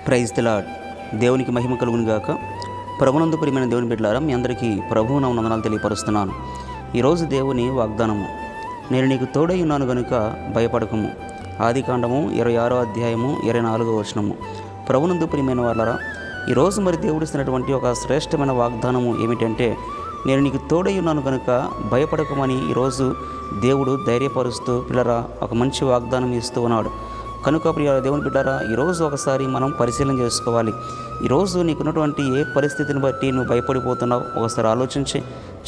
Praise the lord. దేవునికి మహిమ కలుగును గాక. ప్రభునందు ప్రియమైన దేవుని బిడ్డలారా, మీ అందరికీ ప్రభువు నా వందనాలు తెలియపరుస్తున్నాను. ఈరోజు దేవుని వాగ్దానము, నేను నీకు తోడై ఉన్నాను గనుక భయపడకము. ఆదికాండము 26వ అధ్యాయము 24వ వచనము. ప్రభునందు ప్రియమైన వాళ్ళరా, ఈరోజు మరి దేవుడు ఇస్తున్నటువంటి ఒక శ్రేష్టమైన వాగ్దానము ఏమిటంటే, నేను నీకు తోడై ఉన్నాను కనుక భయపడకమని ఈరోజు దేవుడు ధైర్యపరుస్తూ పిల్లరా ఒక మంచి వాగ్దానం ఇస్తూ ఉన్నాడు. కనుక ప్రియ దేవుని బిడ్డారా, ఈరోజు ఒకసారి మనం పరిశీలన చేసుకోవాలి. ఈరోజు నీకున్నటువంటి ఏ పరిస్థితిని బట్టి నువ్వు భయపడిపోతున్నావు ఒకసారి ఆలోచించి.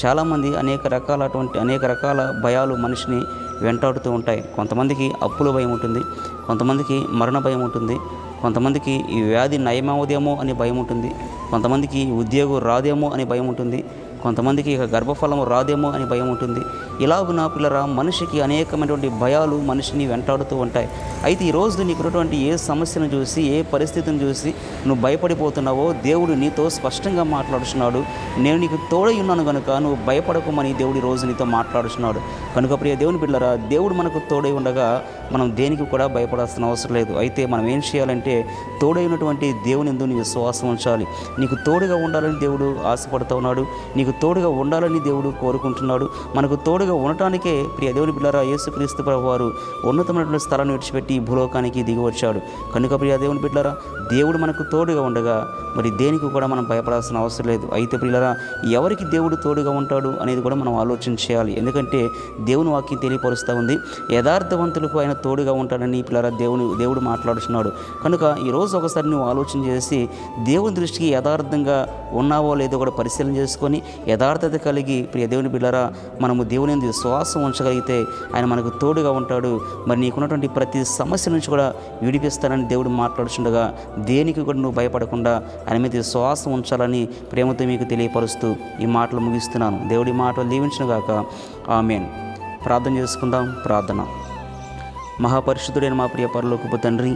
చాలామంది అనేక రకాల భయాలు మనిషిని వెంటాడుతూ ఉంటాయి. కొంతమందికి అప్పుల భయం ఉంటుంది, కొంతమందికి మరణ భయం ఉంటుంది, కొంతమందికి ఈ వ్యాధి నయమవుదేమో అని భయం ఉంటుంది, కొంతమందికి ఉద్యోగం రాదేమో అని భయం ఉంటుంది, కొంతమందికి ఇక గర్భఫలం రాదేమో అని భయం ఉంటుంది. ఇలాగున పిల్లరా మనిషికి అనేకమైనటువంటి భయాలు మనిషిని వెంటాడుతూ ఉంటాయి. అయితే ఈరోజు నీకున్నటువంటి ఏ సమస్యను చూసి, ఏ పరిస్థితిని చూసి నువ్వు భయపడిపోతున్నావో దేవుడు నీతో స్పష్టంగా మాట్లాడుతున్నాడు. నేను నీకు తోడై ఉన్నాను కనుక నువ్వు భయపడకమని దేవుడు ఈరోజు నీతో మాట్లాడుతున్నాడు. కనుక ప్రియ దేవుని బిడ్డలారా, దేవుడు మనకు తోడై ఉండగా మనం దేనికి కూడా భయపడాల్సిన అవసరం లేదు. అయితే మనం ఏం చేయాలంటే, తోడై ఉన్నటువంటి దేవుని యందు నీ విశ్వాసం ఉంచాలి. నీకు తోడుగా ఉండాలని దేవుడు ఆశపడుతూ ఉన్నాడు. నీకు తోడుగా ఉండాలని దేవుడు కోరుకుంటున్నాడు. మనకు తోడుగా ఉండటానికే ప్రియ దేవుని బిడ్డలారా యేసుక్రీస్తు ప్రభువారు ఉన్నతమైనటువంటి స్థలాన్ని విడిచిపెట్టి భూలోకానికి దిగి వచ్చాడు. కనుక ప్రియ దేవుని బిడ్డలారా, దేవుడు మనకు తోడుగా ఉండగా మరి దేనికి కూడా మనం భయపడాల్సిన అవసరం లేదు. అయితే ప్రియులారా, ఎవరికి దేవుడు తోడుగా ఉంటాడు అనేది కూడా మనం ఆలోచన చేయాలి. ఎందుకంటే దేవుని వాక్యం తెలియపరుస్తూ ఉంది, యథార్థవంతులకు ఆయన తోడుగా ఉంటాడని పిల్లరా దేవుడు మాట్లాడుతున్నాడు. కనుక ఈరోజు ఒకసారి నువ్వు ఆలోచన చేసి దేవుని దృష్టికి యథార్థంగా ఉన్నావో లేదో కూడా పరిశీలన చేసుకొని యథార్థత కలిగి ప్రియ దేవుని బిడ్డలారా మనము దేవుని యందు విశ్వాసం ఉంచగలిగితే ఆయన మనకు తోడుగా ఉంటాడు. మరి నీకున్నటువంటి ప్రతి సమస్య నుంచి కూడా విడిపిస్తానని దేవుడు మాట్లాడుతుండగా దేనికి కూడా నువ్వు భయపడకుండా ఆయన మీద విశ్వాసం ఉంచాలని ప్రేమతో మీకు తెలియపరుస్తూ ఈ మాటలు ముగిస్తున్నాను. దేవుడి మాటలు దీవించును గాక. ఆమేన్. ప్రార్థన చేసుకుందాం. ప్రార్థన. మహాపరిశుద్ధుడైన మా ప్రియ పరలోకపు తండ్రి,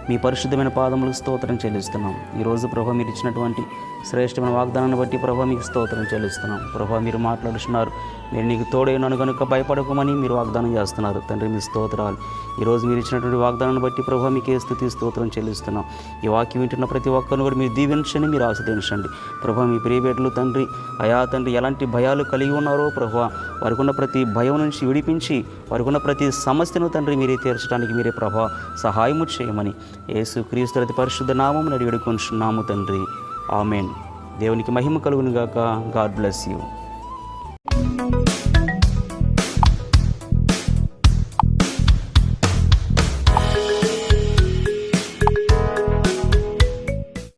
మీ పరిశుద్ధమైన పాదములకు స్తోత్రం చెల్లిస్తున్నాం. ఈరోజు ప్రభా మీరు ఇచ్చినటువంటి శ్రేష్టమైన వాగ్దానాన్ని బట్టి ప్రభా మీకు స్తోత్రం చెల్లిస్తున్నాం. ప్రభా మీరు మాట్లాడుతున్నారు, నేను నీకు తోడైనాను కనుక భయపడకమని మీరు వాగ్దానం చేస్తున్నారు. తండ్రి మీ స్తోత్రాలు. ఈరోజు మీరు ఇచ్చినటువంటి వాగ్దానాన్ని బట్టి ప్రభా మీకే స్తుతి స్తోత్రం చెల్లిస్తున్నాం. ఈ వాక్యం వింటున్న ప్రతి ఒక్కరిని కూడా మీరు దీవించండి, మీరు ఆశీర్వదించండి. ప్రభా మీ ప్రియబిడ్డలు తండ్రి, అయా తండ్రి ఎలాంటి భయాలు కలిగి ఉన్నారో ప్రభా వారికి ఉన్న ప్రతి భయం నుంచి విడిపించి వారికి ఉన్న ప్రతి సమస్యను తండ్రి మీరే తీర్చడానికి మీరే ప్రభా సహాయము చేయమని యేసుక్రీస్తు అతి పరిశుద్ధ నామమున అడిగి వేడుకొనుచున్నాము తండ్రి. ఆమేన్. దేవునికి మహిమ కలుగును గాక. God bless you.